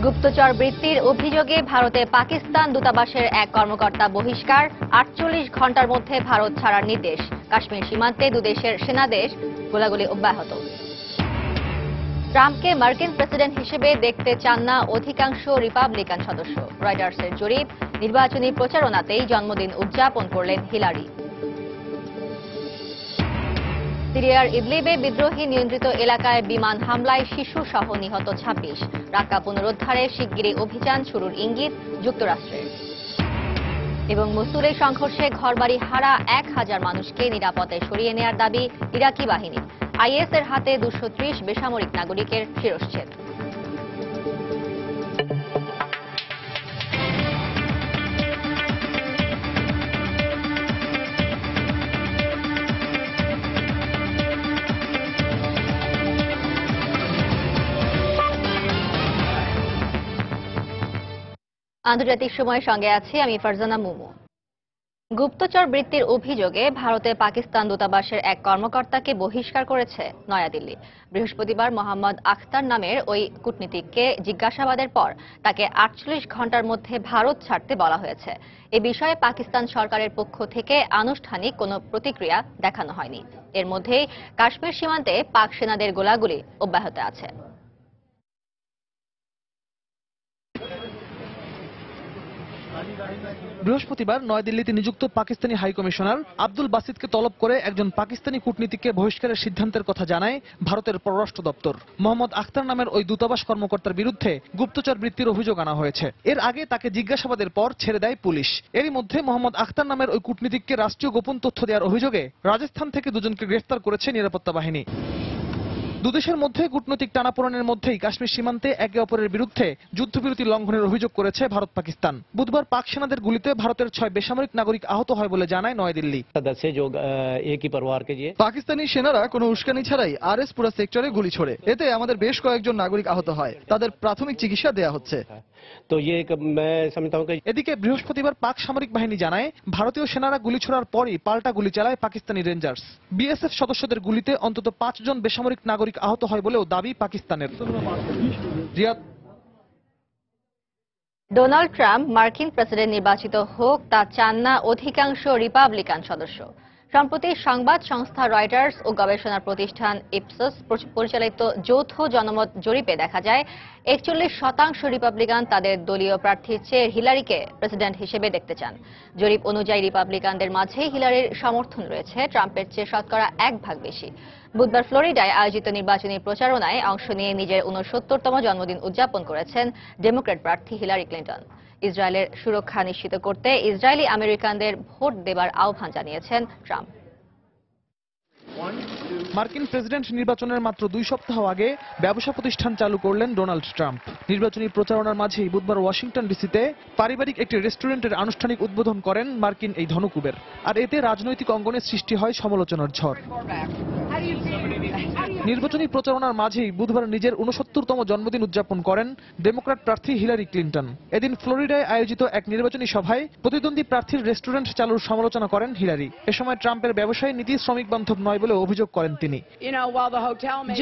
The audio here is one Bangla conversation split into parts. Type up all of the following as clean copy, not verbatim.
গুপ্তচর বৃত্তির অভিযোগে ভারতে পাকিস্তান দূতাবাসের এক কর্মকর্তা বহিষ্কার, ৪৮ ঘণ্টার মধ্যে ভারত ছাড়ার নির্দেশ। কাশ্মীর সীমান্তে দুদেশের সেনাদের গোলাগুলি অব্যাহত। ট্রাম্পকে মার্কিন প্রেসিডেন্ট হিসেবে দেখতে চান না অধিকাংশ রিপাবলিকান সদস্য। রয়টার্সের জরিপ, নির্বাচনী প্রচারণাতেই জন্মদিন উদযাপন করলেন হিলারি। সিরিয়ার ইদলিবে বিদ্রোহী নিয়ন্ত্রিত এলাকায় বিমান হামলায় শিশু সহ নিহত ২৬। রাক্কা পুনরুদ্ধারে শিগগিরই অভিযান শুরুর ইঙ্গিত যুক্তরাষ্ট্রের। এবং মসুলে সংঘর্ষে ঘরবাড়ি হারা ১,০০০ মানুষকে নিরাপদে সরিয়ে নেয়ার দাবি ইরাকি বাহিনীর। আইএসের হাতে ২৩০ বেসামরিক নাগরিকের শিরশ্ছেদ। আন্তর্জাতিক সময়ের সঙ্গে আছি আমি ফারজানা মুমু। গুপ্তচর বৃত্তির অভিযোগে ভারতে পাকিস্তান দূতাবাসের এক কর্মকর্তাকে বহিষ্কার করেছে নয়াদিল্লি। বৃহস্পতিবার মোহাম্মদ আখতার নামের ওই কূটনীতিককে জিজ্ঞাসাবাদের পর তাকে ৪৮ ঘণ্টার মধ্যে ভারত ছাড়তে বলা হয়েছে। এ বিষয়ে পাকিস্তান সরকারের পক্ষ থেকে আনুষ্ঠানিক কোনো প্রতিক্রিয়া দেখানো হয়নি। এর মধ্যেই কাশ্মীর সীমান্তে পাক সেনাদের গোলাগুলি অব্যাহত আছে। বৃহস্পতিবার নয়াদিল্লিতে নিযুক্ত পাকিস্তানি হাইকমিশনার আব্দুল বাসিদকে তলব করে একজন পাকিস্তানি কূটনীতিককে বহিষ্কারের সিদ্ধান্তের কথা জানায় ভারতের পররাষ্ট্র দপ্তর। মোহাম্মদ আখতার নামের ওই দূতাবাস কর্মকর্তার বিরুদ্ধে গুপ্তচর বৃত্তির অভিযোগ আনা হয়েছে। এর আগে তাকে জিজ্ঞাসাবাদের পর ছেড়ে দেয় পুলিশ। এরই মধ্যে মোহাম্মদ আখতার নামের ওই কূটনীতিককে রাষ্ট্রীয় গোপন তথ্য দেওয়ার অভিযোগে রাজস্থান থেকে দুজনকে গ্রেফতার করেছে নিরাপত্তা বাহিনী। দুদেশের মধ্যে কূটনৈতিক টানাপোড়েনের মধ্যেই কাশ্মীর সীমান্তে একে অপরের বিরুদ্ধে যুদ্ধবিরতি লঙ্ঘনের অভিযোগ করেছে ভারত পাকিস্তান। বুধবার পাক সেনাদের গুলিতে ভারতের ৬ বেসামরিক নাগরিক আহত হয় বলে জানায় নয়াদিল্লি। পাকিস্তানি সেনারা কোনো উস্কানি ছাড়াই আরএসপুরা সেক্টরে গুলি ছোড়ে। এতে আমাদের বেশ কয়েকজন নাগরিক আহত হয়। তাদের প্রাথমিক চিকিৎসা দেয়া হচ্ছে। এদিকে বৃহস্পতিবার পাক সামরিক বাহিনী জানায় ভারতীয় সেনারা গুলি ছোড়ার পরই পাল্টা গুলি চালায় পাকিস্তানি রেঞ্জার্স। বিএসএফ সদস্যদের গুলিতে অন্তত ৫ জন বেসামরিক নাগরিক আহত হয় বলেও দাবি পাকিস্তানের। ডোনাল্ড ট্রাম্প মার্কিন প্রেসিডেন্ট নির্বাচিত হোক তা চান না অধিকাংশ রিপাবলিকান সদস্য। সম্প্রতি সংবাদ সংস্থা রয়টার্স ও গবেষণা প্রতিষ্ঠান ইপসোস পরিচালিত যৌথ জনমত জরিপে দেখা যায় ৪১% রিপাবলিকান তাদের দলীয় প্রার্থীর চেয়ে হিলারিকে প্রেসিডেন্ট হিসেবে দেখতে চান। জরিপ অনুযায়ী রিপাবলিকানদের মাঝেই হিলারির সমর্থন রয়েছে ট্রাম্পের চেয়ে শতকরা ১ ভাগ বেশি। বুধবার ফ্লোরিডায় আয়োজিত নির্বাচনী প্রচারণায় অংশ নিয়ে নিজের ৬৯তম জন্মদিন উদযাপন করেছেন ডেমোক্র্যাট প্রার্থী হিলারি ক্লিন্টন। ইসরায়েলের সুরক্ষা নিশ্চিত করতে ইসরায়েলি আমেরিকানদের ভোট দেবার আহ্বান জানিয়েছেন ট্রাম্প। মার্কিন প্রেসিডেন্ট নির্বাচনের মাত্র ২ সপ্তাহ আগে ব্যবসা প্রতিষ্ঠান চালু করলেন ডোনাল্ড ট্রাম্প। নির্বাচনী প্রচারণার মাঝেই বুধবার ওয়াশিংটন ডিসিতে পারিবারিক একটি রেস্টুরেন্টের আনুষ্ঠানিক উদ্বোধন করেন মার্কিন এই ধনকুবের। আর এতে রাজনৈতিক অঙ্গনে সৃষ্টি হয় সমালোচনার ঝড়। নির্বাচনী প্রচারণার মাঝেই বুধবার নিজের ৬৯তম জন্মদিন উদযাপন করেন ডেমোক্র্যাট প্রার্থী হিলারি ক্লিন্টন। এদিন ফ্লোরিডায় আয়োজিত এক নির্বাচনী সভায় প্রতিদ্বন্দ্বী প্রার্থীর রেস্টুরেন্ট চালুর সমালোচনা করেন হিলারি। এ সময় ট্রাম্পের ব্যবসায়ী নীতি শ্রমিক বান্ধব নয় বলে অভিযোগ করেন তিনি।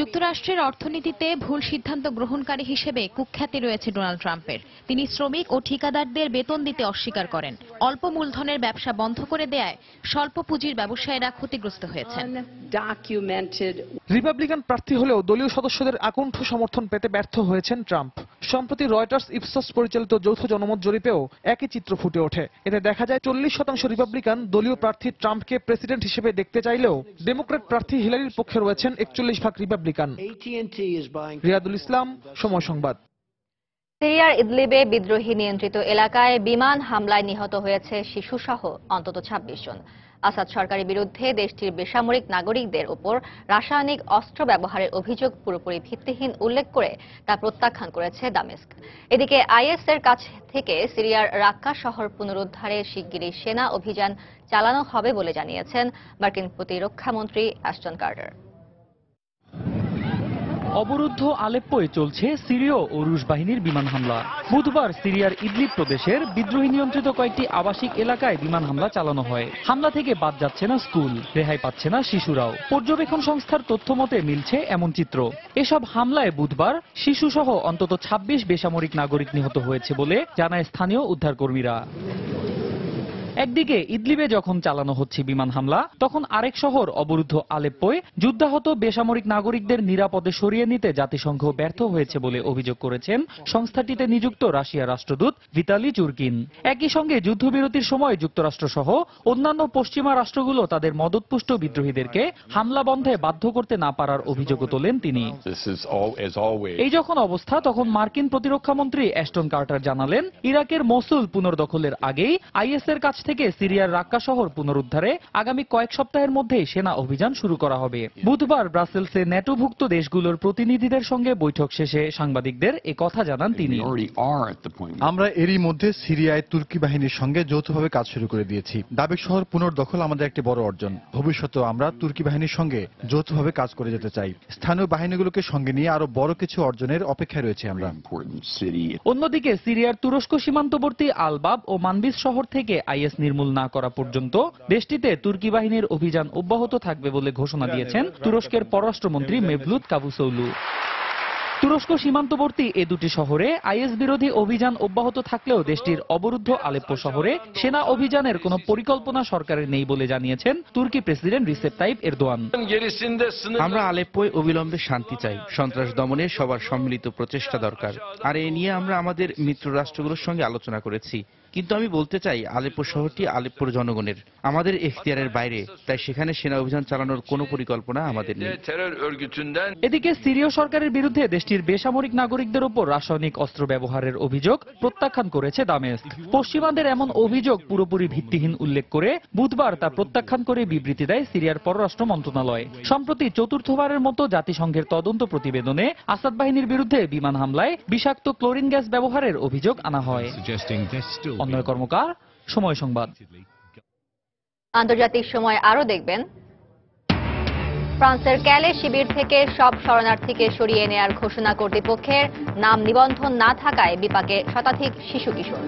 যুক্তরাষ্ট্রের অর্থনীতিতে ভুল সিদ্ধান্ত গ্রহণকারী হিসেবে কুখ্যাতি রয়েছে ডোনাল্ড ট্রাম্পের। তিনি শ্রমিক ও ঠিকাদারদের বেতন দিতে অস্বীকার করেন। অল্প মূলধনের ব্যবসা বন্ধ করে দেয়ায় স্বল্প পুঁজির ব্যবসায়ীরা ক্ষতিগ্রস্ত হয়েছেন। রিপাবলিকান প্রার্থী হলেও দলীয় সদস্যদের আকণ্ঠ সমর্থন পেতে ব্যর্থ হয়েছেন ট্রাম্প। সম্প্রতি রয়টার্স ইপসোস পরিচালিত যৌথ জনমত জরিপেও একই চিত্র ফুটে ওঠে। এতে দেখা যায় ৪০% রিপাবলিকান দলীয় প্রার্থী ট্রাম্পকে প্রেসিডেন্ট হিসেবে দেখতে চাইলেও ডেমোক্র্যাট প্রার্থী হিলারির পক্ষে রয়েছেন ৪১% রিপাবলিকান। রিয়াদুল ইসলাম, সময় সংবাদ। সিরিয়ার ইদলিবে বিদ্রোহী নিয়ন্ত্রিত এলাকায় বিমান হামলায় নিহত হয়েছে শিশুসহ অন্তত ২৬ জন। আসাদ সরকারের বিরুদ্ধে দেশটির বেসামরিক নাগরিকদের উপর রাসায়নিক অস্ত্র ব্যবহারের অভিযোগ পুরোপুরি ভিত্তিহীন উল্লেখ করে তা প্রত্যাখ্যান করেছে দামেস্ক। এদিকে আইএসের কাছ থেকে সিরিয়ার রাক্কা শহর পুনরুদ্ধারে শিগগিরই সেনা অভিযান চালানো হবে বলে জানিয়েছেন মার্কিন প্রতিরক্ষামন্ত্রী অ্যাশটন কার্টার। অবরুদ্ধ আলেপ্পোয় চলছে সিরীয় ও রুশ বাহিনীর বিমান হামলা। বুধবার সিরিয়ার ইদলিব প্রদেশের বিদ্রোহী নিয়ন্ত্রিত কয়েকটি আবাসিক এলাকায় বিমান হামলা চালানো হয়। হামলা থেকে বাদ যাচ্ছে না স্কুল, রেহাই পাচ্ছে না শিশুরাও। পর্যবেক্ষণ সংস্থার তথ্য মতে মিলছে এমন চিত্র। এসব হামলায় বুধবার শিশুসহ অন্তত 26 বেসামরিক নাগরিক নিহত হয়েছে বলে জানায় স্থানীয় উদ্ধারকর্মীরা। একদিকে ইদলিবে যখন চালানো হচ্ছে বিমান হামলা, তখন আরেক শহর অবরুদ্ধ আলেপ্পোয় যুদ্ধাহত বেসামরিক নাগরিকদের নিরাপদে সরিয়ে নিতে জাতিসংঘ ব্যর্থ হয়েছে বলে অভিযোগ করেছেন সংস্থাটিতে নিযুক্ত রাশিয়ার রাষ্ট্রদূত ভিতালি চুরকিন। একই সঙ্গে যুদ্ধবিরতির সময় যুক্তরাষ্ট্র সহ অন্যান্য পশ্চিমা রাষ্ট্রগুলো তাদের মদতপুষ্ট বিদ্রোহীদেরকে হামলা বন্ধে বাধ্য করতে না পারার অভিযোগও তোলেন তিনি। এই যখন অবস্থা, তখন মার্কিন প্রতিরক্ষামন্ত্রী অ্যাশটন কার্টার জানালেন, ইরাকের মসুল পুনর্দখলের আগেই আইএসের কাছ থেকে সিরিয়ার রাক্কা শহর পুনরুদ্ধারে আগামী কয়েক সপ্তাহের মধ্যেই সেনা অভিযান শুরু করা হবে। বুধবার ব্রাসেলসে ন্যাটোভুক্ত দেশগুলোর প্রতিনিধিদের সঙ্গে বৈঠক শেষে সাংবাদিকদের এ কথা জানান তিনি। আমরা এরই মধ্যে সিরিয়ায় তুর্কি বাহিনীর সঙ্গে যৌথভাবে কাজ শুরু করে দিয়েছি। দাবেক শহর পুনর্দখল আমাদের একটি বড় অর্জন। ভবিষ্যতেও আমরা তুর্কি বাহিনীর সঙ্গে যৌথভাবে কাজ করে যেতে চাই। স্থানীয় বাহিনীগুলোকে সঙ্গে নিয়ে আরো বড় কিছু অর্জনের অপেক্ষায় রয়েছে আমরা। অন্যদিকে সিরিয়ার তুরস্ক সীমান্তবর্তী আলবাব ও মানবিজ শহর থেকে আইএস নির্মূল না করা পর্যন্ত দেশটিতে তুর্কি বাহিনীর অভিযান অব্যাহত থাকবে বলে ঘোষণা দিয়েছেন তুরস্কের পররাষ্ট্রমন্ত্রী মেভলুত কাভুসোগলু। তুরস্ক সীমান্তবর্তী এ দুটি শহরে আইএস বিরোধী অভিযান অব্যাহত থাকলেও দেশটির অবরুদ্ধ আলেপ্পো শহরে সেনা অভিযানের কোনো পরিকল্পনা সরকারের নেই বলে জানিয়েছেন তুর্কি প্রেসিডেন্ট রিসেপ তাইপ এরদোয়ান। আমরা আলেপ্পোয় অবিলম্বে শান্তি চাই। সন্ত্রাস দমনে সবার সম্মিলিত প্রচেষ্টা দরকার। আর এ নিয়ে আমরা আমাদের মিত্র রাষ্ট্রগুলোর সঙ্গে আলোচনা করেছি। কিন্তু আমি বলতে চাই, আলেপ্পো শহরটি আলেপ্পোর জনগণের, আমাদের এখতিয়ারের বাইরে। তাই সেখানে সেনা অভিযান চালানোর কোনো পরিকল্পনা আমাদের নেই। এদিকে সিরীয় সরকারের বিরুদ্ধে দেশটির বেসামরিক নাগরিকদের উপর রাসায়নিক অস্ত্র ব্যবহারের অভিযোগ প্রত্যাখ্যান করেছে দামেস্ক। পশ্চিমাদের এমন অভিযোগ পুরোপুরি ভিত্তিহীন উল্লেখ করে বুধবার তা প্রত্যাখ্যান করে বিবৃতি দেয় সিরিয়ার পররাষ্ট্র মন্ত্রণালয়। সম্প্রতি চতুর্থবারের মতো জাতিসংঘের তদন্ত প্রতিবেদনে আসাদ বাহিনীর বিরুদ্ধে বিমান হামলায় বিষাক্ত ক্লোরিন গ্যাস ব্যবহারের অভিযোগ আনা হয়। অন্যয় কর্মকার, সময় সংবাদ। আন্তর্জাতিক সময় আরো দেখবেন, ফ্রান্সের ক্যালে শিবির থেকে সব শরণার্থীকে সরিয়ে নেয়ার ঘোষণা কর্তৃপক্ষের, নাম নিবন্ধন না থাকায় বিপাকে শতাধিক শিশু কিশোর।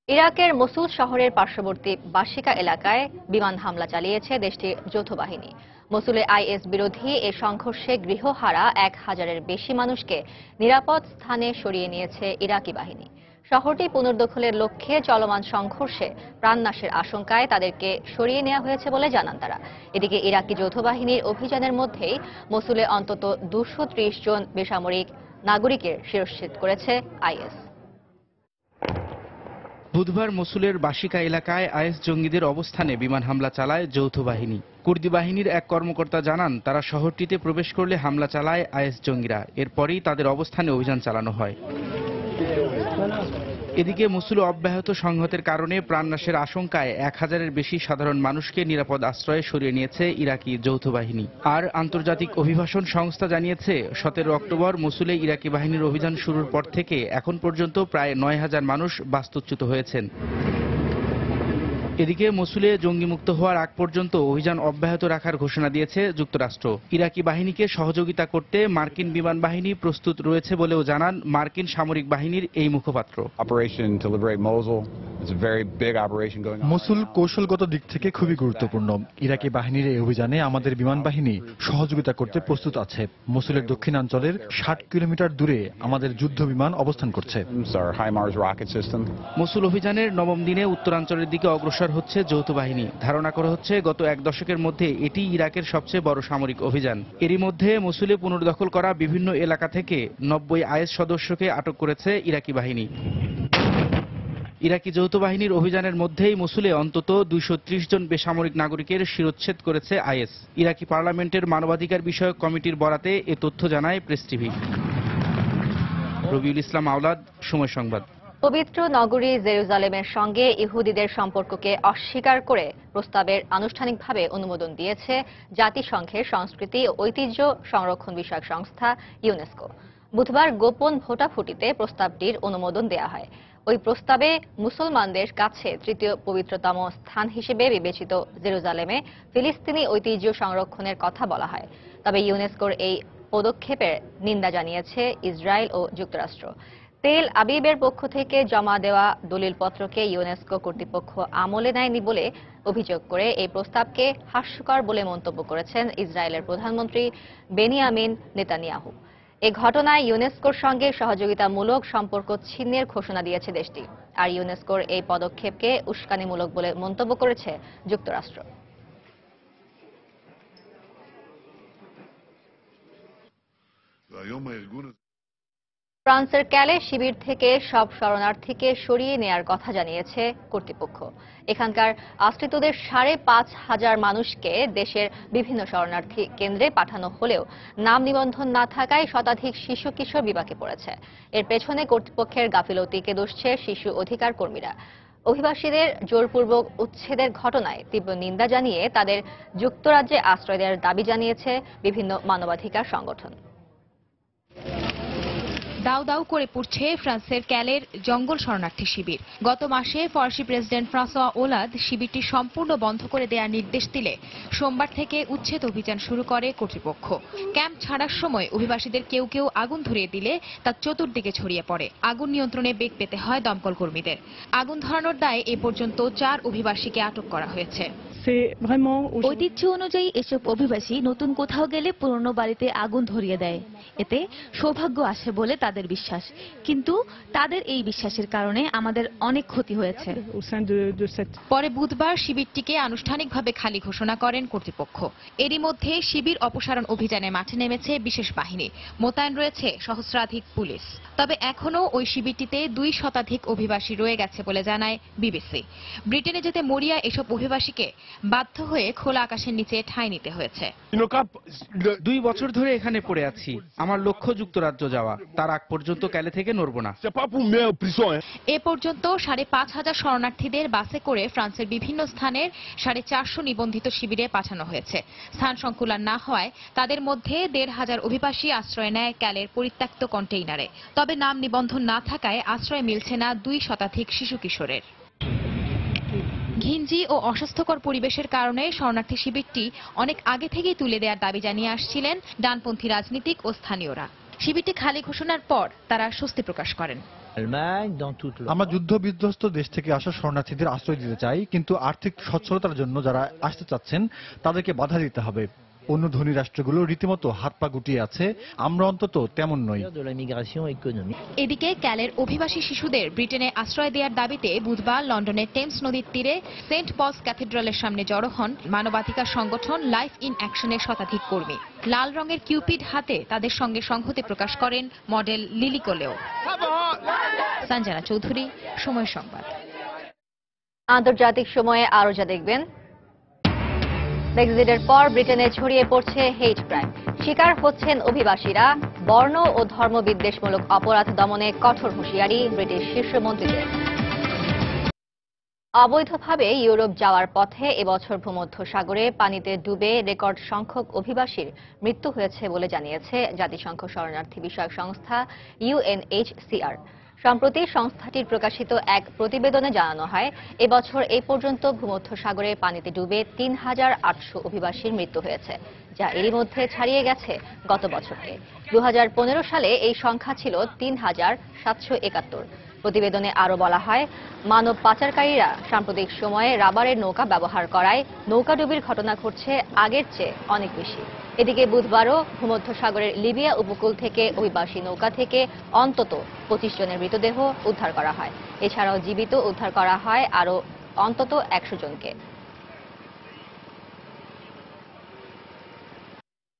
ইরাকের মসুল শহরের পার্শ্ববর্তী বাশিকা এলাকায় বিমান হামলা চালিয়েছে দেশটির যৌথ বাহিনী। মসুলে আইএস বিরোধী এ সংঘর্ষে গৃহহারা 1000-এর বেশি মানুষকে নিরাপদ স্থানে সরিয়ে নিয়েছে ইরাকি বাহিনী। শহরটি পুনর্দখলের লক্ষ্যে চলমান সংঘর্ষে প্রাণনাশের আশঙ্কায় তাদেরকে সরিয়ে নেওয়া হয়েছে বলে জানান তারা। এদিকে ইরাকি যৌথ বাহিনীর অভিযানের মধ্যেই মসুলে অন্তত 230 জন বেসামরিক নাগরিকের শিরশ্ছেদ করেছে আইএস। বুধবার মসুলের বাশিকা এলাকায় আইএস জঙ্গিদের অবস্থানে বিমান হামলা চালায় যৌথ বাহিনী। কুর্দি বাহিনীর এক কর্মকর্তা জানান, তারা শহরটিতে প্রবেশ করলে হামলা চালায় আইএস জঙ্গিরা। এরপরই তাদের অবস্থানে অভিযান চালানো হয়। এদিকে মসুলে অব্যাহত সংঘাতের কারণে প্রাণনাশের আশঙ্কায় 1000-এর বেশি সাধারণ মানুষকে নিরাপদ আশ্রয়ে সরিয়ে নিয়েছে ইরাকি যৌথ বাহিনী। আর আন্তর্জাতিক অভিবাসন সংস্থা জানিয়েছে, 17 অক্টোবর মসুলে ইরাকি বাহিনীর অভিযান শুরুর পর থেকে এখন পর্যন্ত প্রায় 9000 মানুষ বাস্তুচ্যুত হয়েছেন। এদিকে মসুলে জঙ্গিমুক্ত হওয়ার আগ পর্যন্ত অভিযান অব্যাহত রাখার ঘোষণা দিয়েছে যুক্তরাষ্ট্র। ইরাকি বাহিনীকে সহযোগিতা করতে মার্কিন বিমান বাহিনী প্রস্তুত রয়েছে বলেও জানান মার্কিন সামরিক বাহিনীর এই মুখপাত্র। মসুল কৌশলগত দিক থেকে খুবই গুরুত্বপূর্ণ। ইরাকি বাহিনীর এই অভিযানে আমাদের বিমান বাহিনী সহযোগিতা করতে প্রস্তুত আছে। মসুলের দক্ষিণাঞ্চলের 60 কিলোমিটার দূরে আমাদের যুদ্ধ বিমান অবস্থান করছে। মসুল অভিযানের 9ম দিনে উত্তরাঞ্চলের দিকে অগ্রসর হচ্ছে যৌথ বাহিনী। ধারণা করা হচ্ছে গত 1 দশকের মধ্যে এটি ইরাকের সবচেয়ে বড় সামরিক অভিযান। এরই মধ্যে মসুলে পুনর্দখল করা বিভিন্ন এলাকা থেকে 90 আইএস সদস্যকে আটক করেছে ইরাকি বাহিনী। ইরাকি যৌথ বাহিনীর অভিযানের মধ্যেই মসুলে অন্তত 230 জন বেসামরিক নাগরিকের শিরচ্ছেদ করেছে আইএস। ইরাকি পার্লামেন্টের মানবাধিকার বিষয়ক কমিটির বরাতে এ তথ্য জানায় প্রেস টিভি। রবিউল ইসলাম আওলাদ, সময় সংবাদ। পবিত্র নগরী জেরুজালেমের সঙ্গে ইহুদিদের সম্পর্ককে অস্বীকার করে প্রস্তাবের আনুষ্ঠানিকভাবে অনুমোদন দিয়েছে জাতিসংঘের সংস্কৃতি ও ঐতিহ্য সংরক্ষণ বিষয়ক সংস্থা ইউনেস্কো। বুধবার গোপন ভোটাভুটিতে প্রস্তাবটির অনুমোদন দেওয়া হয়। ওই প্রস্তাবে মুসলমানদের কাছে তৃতীয় পবিত্রতম স্থান হিসেবে বিবেচিত জেরুজালেমে ফিলিস্তিনি ঐতিহ্য সংরক্ষণের কথা বলা হয়। তবে ইউনেস্কোর এই পদক্ষেপের নিন্দা জানিয়েছে ইসরায়েল ও যুক্তরাষ্ট্র। তেল আবিবের পক্ষ থেকে জমা দেওয়া দলিলপত্রকে ইউনেস্কো কর্তৃপক্ষ আমলে নেয়নি বলে অভিযোগ করে এই প্রস্তাবকে হাস্যকর বলে মন্তব্য করেছেন ইসরায়েলের প্রধানমন্ত্রী বেনিয়ামিন নেতানিয়াহু। এ ঘটনায় ইউনেস্কোর সঙ্গে সহযোগিতামূলক সম্পর্ক ছিন্নের ঘোষণা দিয়েছে দেশটি। আর ইউনেস্কোর এই পদক্ষেপকে উস্কানিমূলক বলে মন্তব্য করেছে যুক্তরাষ্ট্র। ফ্রান্সের ক্যালে শিবির থেকে সব শরণার্থীকে সরিয়ে নেয়ার কথা জানিয়েছে কর্তৃপক্ষ। এখানকার আশ্রিতদের ৫,৫০০ মানুষকে দেশের বিভিন্ন শরণার্থী কেন্দ্রে পাঠানো হলেও নাম নিবন্ধন না থাকায় শতাধিক শিশু কিশোর বিপাকে পড়েছে। এর পেছনে কর্তৃপক্ষের গাফিলতিকে দুষছে শিশু অধিকার কর্মীরা। অভিবাসীদের জোরপূর্বক উচ্ছেদের ঘটনায় তীব্র নিন্দা জানিয়ে তাদের যুক্তরাজ্যে আশ্রয় দেওয়ার দাবি জানিয়েছে বিভিন্ন মানবাধিকার সংগঠন। দাউ দাউ করে পড়ছে ফ্রান্সের ক্যালের জঙ্গল শরণার্থী শিবির। গত মাসে ফরাসি প্রেসিডেন্ট ফ্রাঁসোয়া ওলাদ শিবিরটি সম্পূর্ণ বন্ধ করে দেওয়ার নির্দেশ দিলে সোমবার থেকে উচ্ছেদ অভিযান শুরু করে কর্তৃপক্ষ। ক্যাম্প ছাড়ার সময় অভিবাসীদের কেউ কেউ আগুন ধরিয়ে দিলে তা চতুর্দিকে ছড়িয়ে পড়ে। আগুন নিয়ন্ত্রণে বেগ পেতে হয় দমকল কর্মীদের। আগুন ধরানোর দায়ে এ পর্যন্ত 4 অভিবাসীকে আটক করা হয়েছে। ঐতিহ্য অনুযায়ী এসব অভিবাসী নতুন কোথাও গেলে পুরনো বাড়িতে আগুন ধরিয়ে দেয়। এতে সৌভাগ্য আসে বলে তাদের বিশ্বাস, কিন্তু তাদের এই বিশ্বাসের কারণে আমাদের অনেক ক্ষতি হয়েছে। পরে বুধবার শিবিরটিকে আনুষ্ঠানিকভাবে খালি ঘোষণা করেন কর্তৃপক্ষ। এরই মধ্যে শিবির অপসারণ অভিযানে মাঠে নেমেছে বিশেষ বাহিনী। মোতায়েন রয়েছে সহস্রাধিক পুলিশ। তবে এখনও ওই শিবিরটিতে 2 শতাধিক অভিবাসী রয়ে গেছে বলে জানায় বিবিসি। ব্রিটেনে যেতে মরিয়া এসব অভিবাসীকে বাধ্য হয়ে খোলা আকাশের নিচে ঠাঁই নিতে হয়েছে। 2 বছর ধরে এখানে পড়ে আছি। আমার লক্ষ্য যুক্তরাজ্য যাওয়া। তার আগ পর্যন্ত ক্যালে থেকে নড়ব না। এ পর্যন্ত ৫,৫০০ শরণার্থীদের বাসে করে ফ্রান্সের বিভিন্ন স্থানের 450 নিবন্ধিত শিবিরে পাঠানো হয়েছে। স্থান সংকুলান না হওয়ায় তাদের মধ্যে ১৫০০ অভিবাসী আশ্রয় নেয় ক্যালের পরিত্যক্ত কন্টেইনারে। তবে নাম নিবন্ধন না থাকায় আশ্রয় মিলছে না 2 শতাধিক শিশু কিশোরের। ঘিঞ্জি ও অস্বাস্থ্যকর পরিবেশের কারণে শরণার্থী শিবিরটি অনেক আগে থেকেই তুলে দেওয়ার দাবি জানিয়ে আসছিলেন ডানপন্থী রাজনীতিক ও স্থানীয়রা। শিবিরটি খালি ঘোষণার পর তারা স্বস্তি প্রকাশ করেন। আমরা যুদ্ধ বিধ্বস্ত দেশ থেকে আসা শরণার্থীদের আশ্রয় দিতে চাই, কিন্তু আর্থিক সচ্ছলতার জন্য যারা আসতে চাচ্ছেন তাদেরকে বাধা দিতে হবে। অন্য ধনী রাষ্ট্রগুলো রীতিমতো হাত পা গুটিয়ে আছে, আমরা অন্তত তেমন নই। এদিকে ক্যালের অভিবাসী শিশুদের ব্রিটেনে আশ্রয় দেওয়ার দাবিতে বুধবার লন্ডনের টেমস নদীর তীরে সেন্ট পলস ক্যাথিড্রালের সামনে জড়ো হন মানবাধিকার সংগঠন লাইফ ইন অ্যাকশনের শতাধিক কর্মী। লাল রঙের কিউপিড হাতে তাদের সঙ্গে সংহতি প্রকাশ করেন মডেল লিলি কোলেও। সঞ্জনা চৌধুরী, সময় সংবাদ। আন্তর্জাতিক সময়ে আরো যা দেখবেন। ব্রেক্সিটের পর ব্রিটেনে ছড়িয়ে পড়ছে হেইট ক্রাইম। শিকার হচ্ছেন অভিবাসীরা। বর্ণ ও ধর্ম বিদ্বেষমূলক অপরাধ দমনে কঠোর হুঁশিয়ারি ব্রিটিশ শীর্ষ মন্ত্রীদের। অবৈধভাবে ইউরোপ যাওয়ার পথে এবছর ভূমধ্যসাগরে পানিতে ডুবে রেকর্ড সংখ্যক অভিবাসীর মৃত্যু হয়েছে বলে জানিয়েছে জাতিসংঘ শরণার্থী বিষয়ক সংস্থা UNHCR। সম্প্রতি সংস্থাটির প্রকাশিত এক প্রতিবেদনে জানানো হয়, এবছর এই পর্যন্ত ভূমধ্যসাগরে পানিতে ডুবে ৩,৮০০ অভিবাসীর মৃত্যু হয়েছে, যা এরই মধ্যে ছাড়িয়ে গেছে গত বছরকে। 2015 সালে এই সংখ্যা ছিল ৩,৭৭১। প্রতিবেদনে আরও বলা হয়, মানব পাচারকারীরা সাম্প্রতিক সময়ে রাবারের নৌকা ব্যবহার করায় নৌকাডুবির ঘটনা ঘটছে আগের চেয়ে অনেক বেশি। এদিকে বুধবারও ভূমধ্যসাগরের লিবিয়া উপকূল থেকে অভিবাসী নৌকা থেকে অন্তত 25 জনের মৃতদেহ উদ্ধার করা হয়। এছাড়াও জীবিত উদ্ধার করা হয় আরও অন্তত 100 জনকে।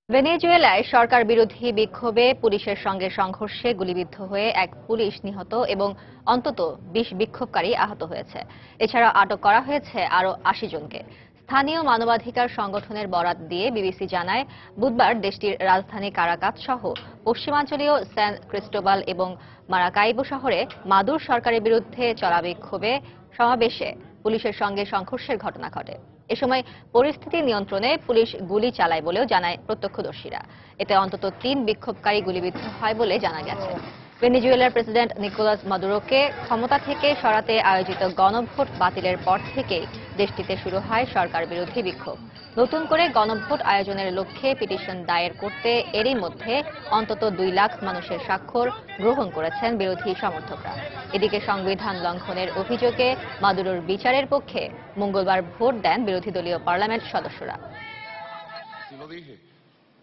ভেনেজুয়েলায় সরকার বিরোধী বিক্ষোভে পুলিশের সঙ্গে সংঘর্ষে গুলিবিদ্ধ হয়ে এক পুলিশ নিহত এবং অন্তত 20 বিক্ষোভকারী আহত হয়েছে। এছাড়া আটক করা হয়েছে আরও 80 জনকে। স্থানীয় মানবাধিকার সংগঠনের বরাত দিয়ে বিবিসি জানায়, বুধবার দেশটির রাজধানী কারাকাস সহ পশ্চিমাঞ্চলীয় স্যান ক্রিস্টোবাল এবং মারাকাইবো শহরে মাদুর সরকারের বিরুদ্ধে চলা বিক্ষোভে সমাবেশে পুলিশের সঙ্গে সংঘর্ষের ঘটনা ঘটে। এ সময় পরিস্থিতি নিয়ন্ত্রণে পুলিশ গুলি চালায় বলেও জানায় প্রত্যক্ষদর্শীরা। এতে অন্তত 3 বিক্ষোভকারী গুলিবিদ্ধ হয় বলে জানা গেছে। ভেনেজুয়েলার প্রেসিডেন্ট নিকোলাস মাদুরোকে ক্ষমতা থেকে সরাতে আয়োজিত গণভোট বাতিলের পর থেকেই দেশটিতে শুরু হয় সরকার বিরোধী বিক্ষোভ। নতুন করে গণভোট আয়োজনের লক্ষ্যে পিটিশন দায়ের করতে এরই মধ্যে অন্তত 2 লাখ মানুষের স্বাক্ষর গ্রহণ করেছেন বিরোধী সমর্থকরা। এদিকে সংবিধান লঙ্ঘনের অভিযোগে মাদুরোর বিচারের পক্ষে মঙ্গলবার ভোট দেন বিরোধী দলীয় পার্লামেন্ট সদস্যরা।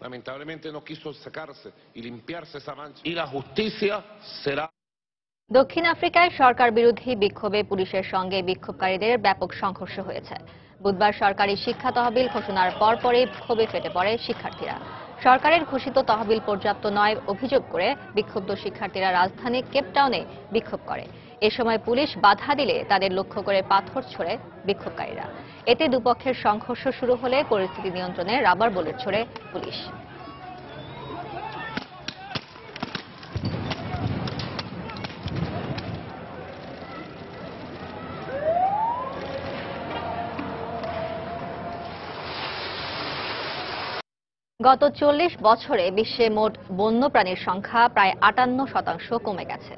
Lamentablemente no quiso sacarse y limpiarse esa mancha. Y la justicia será. দক্ষিণ আফ্রিকায় সরকার বিরোধী বিক্ষোভে পুলিশের সঙ্গে বিক্ষোভকারীদের ব্যাপক সংঘর্ষ হয়েছে। বুধবার সরকারি শিক্ষা তহবিল ঘোষণার পরপরই ক্ষোভে ফেটে পড়ে শিক্ষার্থীরা। সরকারের ঘোষিত তহবিল পর্যাপ্ত নয় অভিযোগ করে বিক্ষুব্ধ শিক্ষার্থীরা রাজধানী কেপটাউনে বিক্ষোভ করে। এ সময় পুলিশ বাধা দিলে তাদের লক্ষ্য করে পাথর ছোড়ে বিক্ষোভকারীরা। এতে দুপক্ষের সংঘর্ষ শুরু হলে পরিস্থিতি নিয়ন্ত্রণে রাবার বুলেট ছোড়ে পুলিশ। গত 40 বছরে বিশ্বে মোট বন্যপ্রাণীর সংখ্যা প্রায় 58% কমে গেছে।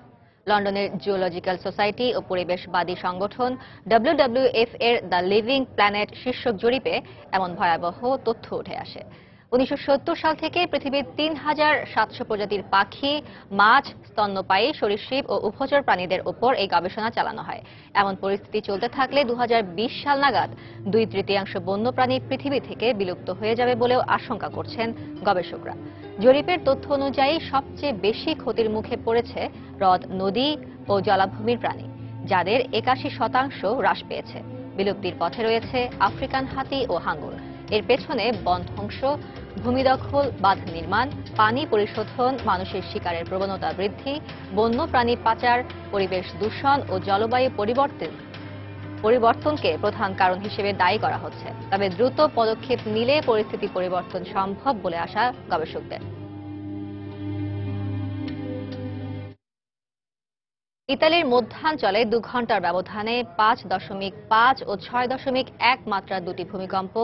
লন্ডনের জিওলজিক্যাল সোসাইটি ও পরিবেশবাদী সংগঠন WWF এর দ্য লিভিং প্ল্যানেট শীর্ষক জরিপে এমন ভয়াবহ তথ্য উঠে আসে। 1970 সাল থেকে পৃথিবীর 3700 প্রজাতির পাখি, মাছ, স্তন্যপায়ী, সরীসৃপ ও উভচর প্রাণীদের উপর এই গবেষণা চালানো হয়। এমন পরিস্থিতি চলতে থাকলে 2020 সাল নাগাদ 2/3 বন্যপ্রাণী পৃথিবী থেকে বিলুপ্ত হয়ে যাবে বলেও আশঙ্কা করছেন গবেষকরা। জরিপের তথ্য অনুযায়ী সবচেয়ে বেশি ক্ষতির মুখে পড়েছে হ্রদ, নদী ও জলাভূমির প্রাণী, যাদের 81% হ্রাস পেয়েছে। বিলুপ্তির পথে রয়েছে আফ্রিকান হাতি ও হাঙ্গর। এর পেছনে বন ধ্বংস, ভূমি দখল, বাঁধ নির্মাণ, পানি পরিশোধন, মানুষের শিকারের প্রবণতা বৃদ্ধি, বন্যপ্রাণী পাচার, পরিবেশ দূষণ ও জলবায়ু পরিবর্তনকে প্রধান কারণ হিসেবে দায়ী করা হচ্ছে। তবে দ্রুত পদক্ষেপ নিলে পরিস্থিতি পরিবর্তন সম্ভব বলে আশা গবেষকদের। ইতালির মধ্যাঞ্চলে 2 ঘন্টার ব্যবধানে 5.5 ও 6.1 মাত্রার 2টি ভূমিকম্প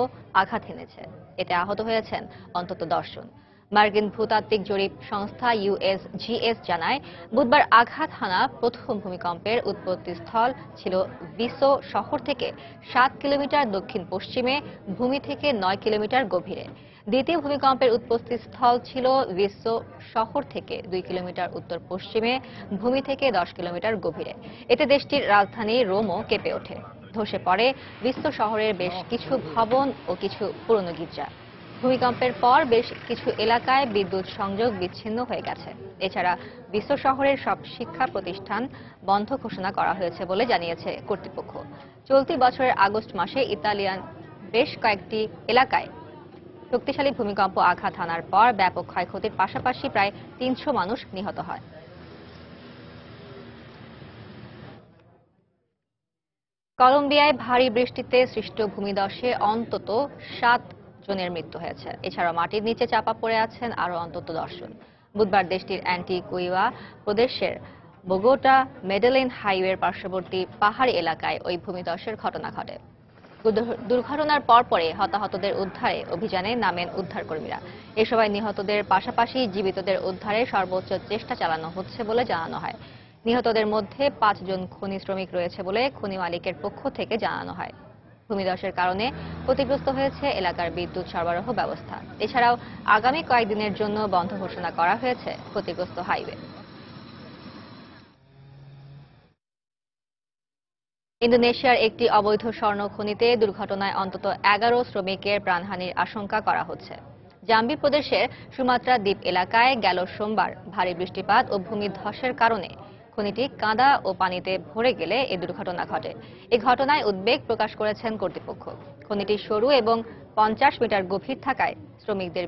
আঘাত হেনেছে। এতে আহত হয়েছেন অন্তত 10 জন। মার্কিন ভূতাত্ত্বিক জরিপ সংস্থা USGS জানায়, বুধবার আঘাত হানা প্রথম ভূমিকম্পের উৎপত্তিস্থল ছিল ভিসো শহর থেকে 7 কিলোমিটার দক্ষিণ পশ্চিমে, ভূমি থেকে 9 কিলোমিটার গভীরে। দ্বিতীয় ভূমিকম্পের উৎপত্তিস্থল ছিল ভিসো শহর থেকে 2 কিলোমিটার উত্তর পশ্চিমে, ভূমি থেকে 10 কিলোমিটার গভীরে। এতে দেশটির রাজধানী রোমও কেঁপে ওঠে। ধসে পড়ে ভিসো শহরের বেশ কিছু ভবন ও কিছু পুরনো গির্জা। ভূমিকম্পের পর বেশ কিছু এলাকায় বিদ্যুৎ সংযোগ বিচ্ছিন্ন হয়ে গেছে। এছাড়া বিশ্ব শহরের সব শিক্ষা প্রতিষ্ঠান বন্ধ ঘোষণা করা হয়েছে বলে জানিয়েছে কর্তৃপক্ষ। চলতি বছরের আগস্ট মাসে ইতালিয়ান বেশ কয়েকটি এলাকায় শক্তিশালী ভূমিকম্প আঘাত হানার পর ব্যাপক ক্ষয়ক্ষতির পাশাপাশি প্রায় 300 মানুষ নিহত হয়। কলম্বিয়ায় ভারী বৃষ্টিতে সৃষ্ট ভূমিধসে অন্তত 7 জনের মৃত্যু হয়েছে। এছাড়াও মাটির নিচে চাপা পড়ে আছেন আরও অন্তত 10 জন। বুধবার দেশটির অ্যান্টিগুয়া প্রদেশের বোগোটা মেডেলিন হাইওয়ের পার্শ্ববর্তী পাহাড়ি এলাকায় ওই ভূমিধসের ঘটনা ঘটে। দুর্ঘটনার পরপরই হতাহতদের উদ্ধারে অভিযানে নামেন উদ্ধারকর্মীরা। এ সময় নিহতদের পাশাপাশি জীবিতদের উদ্ধারে সর্বোচ্চ চেষ্টা চালানো হচ্ছে বলে জানানো হয়। নিহতদের মধ্যে 5 জন খনি শ্রমিক রয়েছে বলে খনি মালিকের পক্ষ থেকে জানানো হয়। ভূমিধসের কারণে ক্ষতিগ্রস্ত হয়েছে এলাকার বিদ্যুৎ সরবরাহ ব্যবস্থা। এছাড়াও আগামী কয়েকদিনের জন্য বন্ধ ঘোষণা করা হয়েছে ক্ষতিগ্রস্ত হাইওয়ে। ইন্দোনেশিয়ার একটি অবৈধ স্বর্ণ খনিতে দুর্ঘটনায় অন্তত 11 শ্রমিকের প্রাণহানির আশঙ্কা করা হচ্ছে। জাম্বি প্রদেশের সুমাত্রা দ্বীপ এলাকায় গেল সোমবার ভারী বৃষ্টিপাত ও ভূমিধসের কারণে খনিটি কাঁদা ও পানিতে ভরে গেলে এই দুর্ঘটনা ঘটে। এই ঘটনায় উদ্বেগ প্রকাশ করেছেন কর্তৃপক্ষ। খনিটি সরু এবং 50 মিটার গভীর থাকায় শ্রমিকদের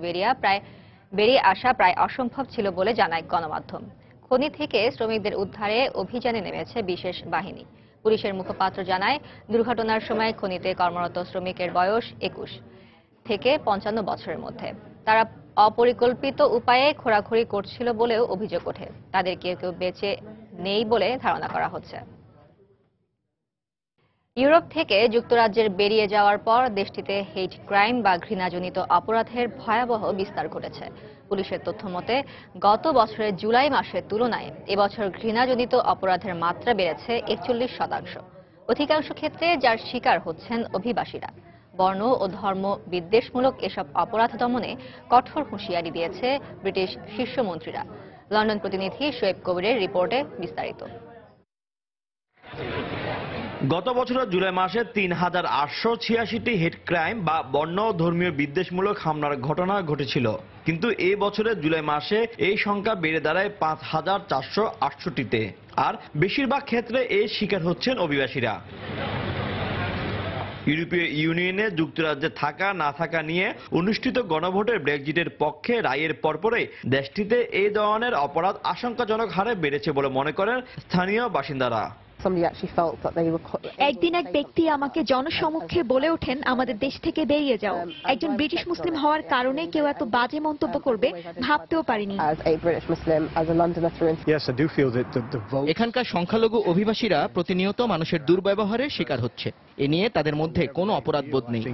বেরিয়ে আসা প্রায় অসম্ভব ছিল বলে জানায় গণমাধ্যম। খনি থেকে শ্রমিকদের উদ্ধারে অভিযানে নেমেছে বিশেষ বাহিনী। পুলিশের মুখপাত্র জানায়, দুর্ঘটনার সময় খনিতে কর্মরত শ্রমিকের বয়স 21 থেকে 55 বছরের মধ্যে। তারা অপরিকল্পিত উপায়ে খোঁড়াখুড়ি করছিল বলেও অভিযোগ ওঠে। তাদের কেউ কেউ বেঁচে নেই বলে ধারণা করা হচ্ছে। ইউরোপ থেকে যুক্তরাজ্যের বেরিয়ে যাওয়ার পর দেশটিতে হেট ক্রাইম বা ঘৃণাজনিত অপরাধের ভয়াবহ বিস্তার ঘটেছে। পুলিশের তথ্য মতে গত বছরের জুলাই মাসের তুলনায় এবছর ঘৃণাজনিত অপরাধের মাত্রা বেড়েছে 41%। অধিকাংশ ক্ষেত্রে যার শিকার হচ্ছেন অভিবাসীরা। বর্ণ ও ধর্ম বিদ্বেষমূলক এসব অপরাধ দমনে কঠোর হুঁশিয়ারি দিয়েছে ব্রিটিশ শীর্ষমন্ত্রীরা। লন্ডন প্রতিনিধি শোয়েব কবিরের রিপোর্টে বিস্তারিত। গত বছরের জুলাই মাসে ৩,৮৮৬টি হেট ক্রাইম বা বর্ণ ধর্মীয় বিদ্বেষমূলক হামলার ঘটনা ঘটেছিল, কিন্তু এই বছরের জুলাই মাসে এই সংখ্যা বেড়ে দাঁড়ায় ৫,৪৬৮তে। আর বেশিরভাগ ক্ষেত্রে এর শিকার হচ্ছেন অভিবাসীরা। ইউরোপীয় ইউনিয়নে যুক্তরাজ্যে থাকা না থাকা নিয়ে অনুষ্ঠিত গণভোটের ব্রেক্সিটের পক্ষে রায়ের পরপরই দেশটিতে এই ধরনের অপরাধ আশঙ্কাজনক হারে বেড়েছে বলে মনে করেন স্থানীয় বাসিন্দারা। একদিন এক ব্যক্তি আমাকে জনসমক্ষে বলে ওঠেন, আমাদের দেশ থেকে বেরিয়ে যাও। একজন ব্রিটিশ মুসলিম হওয়ার কারণে কেউ এত বাজে মন্তব্য করবে ভাবতেও পারিনি। এখানকার সংখ্যালঘু অভিবাসীরা প্রতিনিয়ত মানুষের দুর্ব্যবহারের শিকার হচ্ছে। এ নিয়ে তাদের মধ্যে কোনো অপরাধবোধ নেই।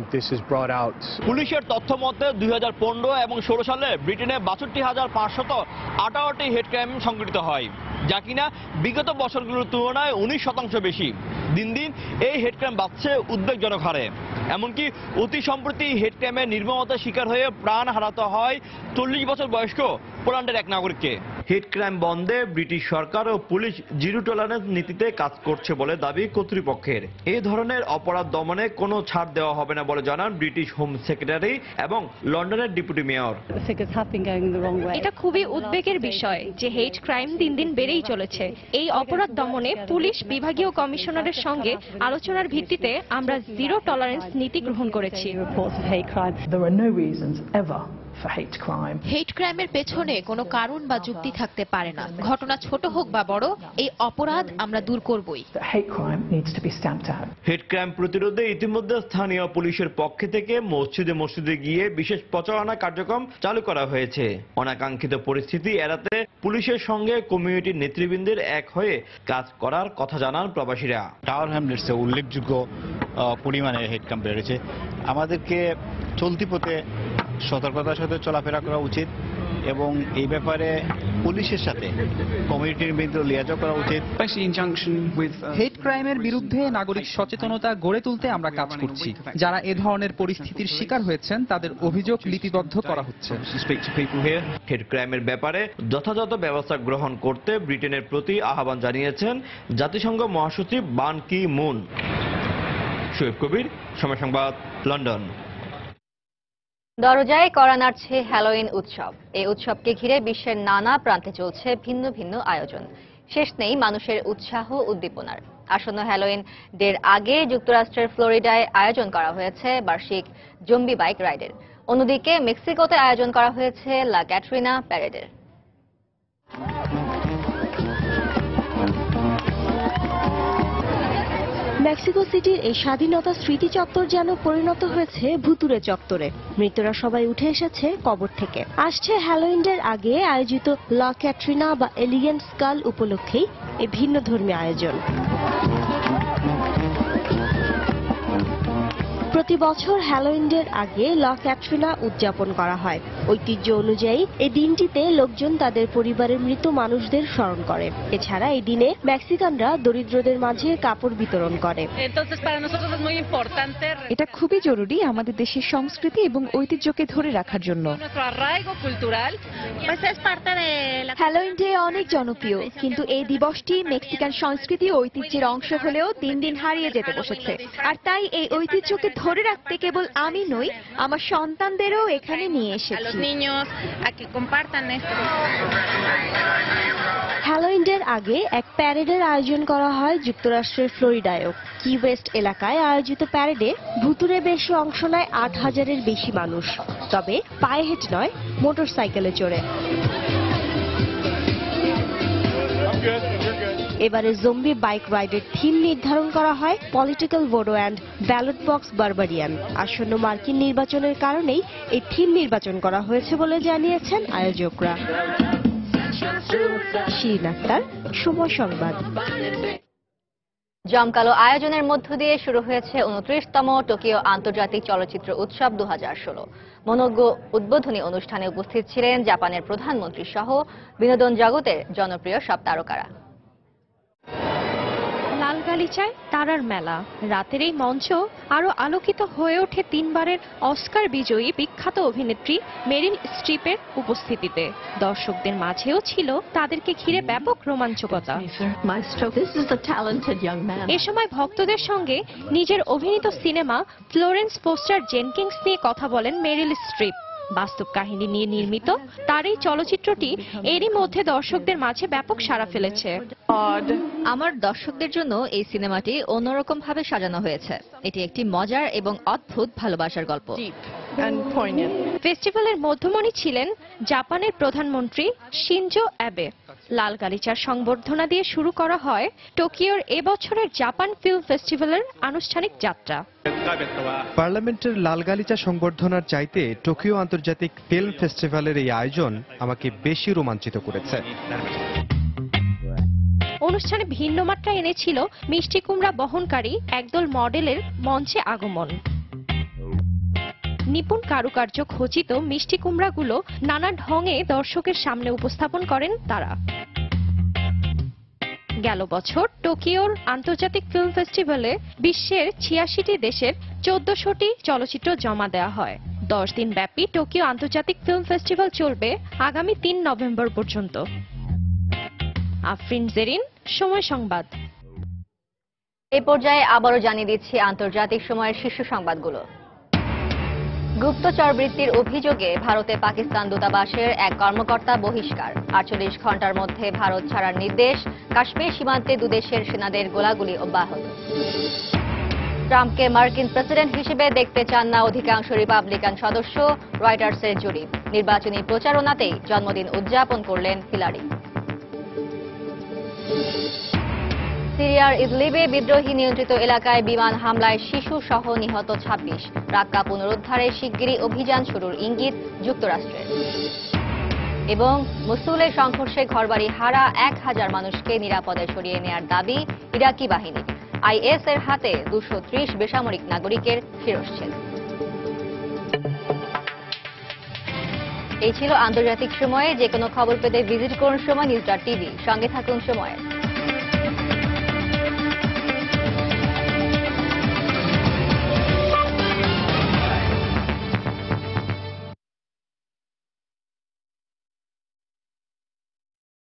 পুলিশের তথ্য মতে 2015 এবং 16 সালে ব্রিটেনে 62,518টি হেট ক্রাইম সংঘটিত হয়, যা কিনা বিগত বছরগুলোর তুলনায় 19% বেশি। দিন দিন এই হেট ক্রাইম বাড়ছে উদ্বেগজনক হারে। এমনকি অতি সম্প্রতি হেট ক্রাইমের নির্মমতার শিকার হয়ে প্রাণ হারাতে হয় 40 বছর বয়স্ক পোল্যান্ডের এক নাগরিককে। হেট ক্রাইম বন্ধে ব্রিটিশ সরকার ও পুলিশ জিরো টলারেন্স নীতিতে কাজ করছে বলে দাবি কর্তৃপক্ষের। এই ধরনের অপরাধ দমনে কোনো ছাড় দেওয়া হবে না বলে জানান ব্রিটিশ হোম সেক্রেটারি এবং লন্ডনের ডেপুটি মেয়র। এটা খুবই উদ্বেগের বিষয় যে হেট ক্রাইম দিন দিন বেড়েই চলেছে। এই অপরাধ দমনে পুলিশ বিভাগীয় কমিশনারের সঙ্গে আলোচনার ভিত্তিতে আমরা জিরো টলারেন্স নীতি গ্রহণ করেছি। হেট ক্রাইমের পেছনে কোনো কারণ বা যুক্তি থাকতে পারে না। ঘটনা ছোট হোক বা বড়, এই অপরাধ আমরা দূর করবই। হেট ক্রাইম প্রতিরোধে ইতিমধ্যে স্থানীয় পুলিশের পক্ষ থেকে মসজিদে মসজিদে গিয়ে বিশেষ প্রচারণা কার্যক্রম চালু করা হয়েছে। অনাকাঙ্ক্ষিত পরিস্থিতি এড়াতে পুলিশের সঙ্গে কমিউনিটির নেতৃবৃন্দের এক হয়ে কাজ করার কথা জানান প্রবাসীরা। টাওয়ার হ্যামলেটসে উল্লেখযোগ্য পরিমাণে হেট ক্রাইম বেড়েছে। আমাদেরকে চলতি পথে সতর্কতার সাথে চলাফেরা করা উচিত এবং এই ব্যাপারে পুলিশের সাথে কমিউনিটির বিরুদ্ধে লিয়াজও করা উচিত। হেট ক্রাইমের বিরুদ্ধে নাগরিক সচেতনতা গড়ে তুলতে আমরা কাজ করছি। যারা এ ধরনের পরিস্থিতির শিকার হয়েছেন তাদের অভিযোগ লিপিবদ্ধ করা হচ্ছে। হেট ক্রাইমের ব্যাপারে যথাযথ ব্যবস্থা গ্রহণ করতে ব্রিটেনের প্রতি আহ্বান জানিয়েছেন জাতিসংঘ মহাসচিব বান কি মুন। শোয়েব কবির, সময় সংবাদ, লন্ডন। দরজায় কড়া নাড়ছে হ্যালোইন উৎসব। এই উৎসবকে ঘিরে বিশ্বের নানা প্রান্তে চলছে ভিন্ন ভিন্ন আয়োজন। শেষ নেই মানুষের উৎসাহ উদ্দীপনার। আসন্ন হ্যালোইন ডের আগে যুক্তরাষ্ট্রের ফ্লোরিডায় আয়োজন করা হয়েছে বার্ষিক জম্বি বাইক রাইডের। অন্যদিকে মেক্সিকোতে আয়োজন করা হয়েছে লা ক্যাটরিনা প্যারেডের। মেক্সিকো সিটির এই স্বাধীনতা স্মৃতি চত্বর যেন পরিণত হয়েছে ভুতুরে চত্বরে। মৃতরা সবাই উঠে এসেছে কবর থেকে। আসছে হ্যালোইনের আগে আয়োজিত লা ক্যাটরিনা বা এলিগেন্ট স্কাল উপলক্ষেই এই ভিন্ন ধর্মী আয়োজন। প্রতি বছর হ্যালোইনের আগে লা ক্যাটরিনা উদযাপন করা হয়। ঐতিহ্য অনুযায়ী এই দিনটিতে লোকজন তাদের পরিবারের মৃত মানুষদের স্মরণ করে। এছাড়া এই দিনে মেক্সিকানরা দরিদ্রদের মাঝে কাপড় বিতরণ করে। এটা খুবই জরুরি আমাদের দেশের সংস্কৃতি এবং ঐতিহ্যকে ধরে রাখার জন্য। হ্যালোইন ডে অনেক জনপ্রিয়, কিন্তু এই দিবসটি মেক্সিকান সংস্কৃতি ও ঐতিহ্যের অংশ হলেও দিন দিন হারিয়ে যেতে বসেছে। আর তাই এই ঐতিহ্যকে ধরে রাখতে কেবল আমি নই, আমার সন্তানদেরও এখানে নিয়ে এসেছি। হ্যালোইন ডের আগে এক প্যারেডের আয়োজন করা হয় যুক্তরাষ্ট্রের ফ্লোরিডায়ও। কি ওয়েস্ট এলাকায় আয়োজিত প্যারেডে ভুতুরে বেশে অংশ নেয় 8,000-এর বেশি মানুষ, তবে পায়ে হেঁটে নয়, মোটরসাইকেলে চড়ে। এবারে জম্বি বাইক রাইডের থিম নির্ধারণ করা হয় political voodoo and ballot box barbarian. আসন্ন মার্কিন নির্বাচনের কারণেই এই থিম নির্বাচন করা হয়েছে বলে জানিয়েছেন আয়োজকরা। শিরিন আক্তার, সময় সংবাদ। জমকালো আয়োজনের মধ্য দিয়ে শুরু হয়েছে 29তম টোকিও আন্তর্জাতিক চলচ্চিত্র উৎসব 2016। মনোজ্ঞ উদ্বোধনী অনুষ্ঠানে উপস্থিত ছিলেন জাপানের প্রধানমন্ত্রী সহ বিনোদন জগতের জনপ্রিয় সব তারকারা। লাল গালিচায় তারার মেলা, রাতের এই মঞ্চ আরো আলোকিত হয়ে ওঠে 3বারের অস্কার বিজয়ী বিখ্যাত অভিনেত্রী মেরিল স্ট্রিপের উপস্থিতিতে। দর্শকদের মাঝেও ছিল তাদেরকে ঘিরে ব্যাপক রোমাঞ্চকতা। এ সময় ভক্তদের সঙ্গে নিজের অভিনীত সিনেমা ফ্লোরেন্স ফোস্টার জেনকিন্স নিয়ে কথা বলেন মেরিল স্ট্রিপ। বাস্তব কাহিনী নিয়ে নির্মিত তার এই চলচ্চিত্রটি এরই মধ্যে দর্শকদের মাঝে ব্যাপক সাড়া ফেলেছে। আমার দর্শকদের জন্য এই সিনেমাটি অন্যরকম ভাবে সাজানো হয়েছে। এটি একটি মজার এবং অদ্ভুত ভালোবাসার গল্প। ফেস্টিভ্যালের মধ্যমণি ছিলেন জাপানের প্রধানমন্ত্রী শিনজো অ্যাবে। লাল গালিচার সংবর্ধনা দিয়ে শুরু করা হয় টোকিওর এবছরের জাপান ফিল্ম ফেস্টিভ্যালের আনুষ্ঠানিক যাত্রা। পার্লামেন্টের লাল গালিচা সংবর্ধনার চাইতে টোকিও আন্তর্জাতিক ফিল্ম ফেস্টিভ্যালের এই আয়োজন আমাকে বেশি রোমাঞ্চিত করেছে। অনুষ্ঠানে ভিন্ন মাত্রা এনেছিল মিষ্টি কুমড়া বহনকারী একদল মডেলের মঞ্চে আগমন। নিপুণ কারুকার্য খচিত মিষ্টি কুমড়াগুলো নানা ঢঙে দর্শকের সামনে উপস্থাপন করেন তারা। গেল বছর টোকিওর আন্তর্জাতিক ফিল্ম ফেস্টিভ্যালে বিশ্বের 86টি দেশের 1400টি চলচ্চিত্র জমা দেওয়া হয়। 10 দিন ব্যাপী টোকিও আন্তর্জাতিক ফিল্ম ফেস্টিভ্যাল চলবে আগামী 3 নভেম্বর পর্যন্ত। আফরিন জেরিন, সময় সংবাদ। এই পর্যায়ে আবারও জানিয়ে দিচ্ছি আন্তর্জাতিক সময়ের শীর্ষ সংবাদগুলো। গুপ্তচর বৃত্তির অভিযোগে ভারতে পাকিস্তান দূতাবাসের এক কর্মকর্তা বহিষ্কার। 48 ঘন্টার মধ্যে ভারত ছাড়ার নির্দেশ। কাশ্মীর সীমান্তে দুদেশের সেনাদের গোলাগুলি অব্যাহত। ট্রাম্পকে মার্কিন প্রেসিডেন্ট হিসেবে দেখতে চান না অধিকাংশ রিপাবলিকান সদস্য, রয়টার্সের জরিপ। নির্বাচনী প্রচারণাতেই জন্মদিন উদযাপন করলেন হিলারি। সিরিয়ার ইদলিবে বিদ্রোহী নিয়ন্ত্রিত এলাকায় বিমান হামলায় শিশু সহ নিহত 26। রাক্কা পুনরুদ্ধারে শিগগিরই অভিযান শুরুর ইঙ্গিত যুক্তরাষ্ট্রের। এবং মসুলের সংঘর্ষে ঘরবাড়ি হারা 1000 মানুষকে নিরাপদে সরিয়ে নেয়ার দাবি ইরাকি বাহিনীর। আইএস এর হাতে 230 বেসামরিক নাগরিকের শিরশ্ছেদ। এই ছিল আন্তর্জাতিক সময়ে। যে কোনো খবর পেতে ভিজিট করুন সময় নিউজ.টিভি। সঙ্গে থাকুন সময়ের।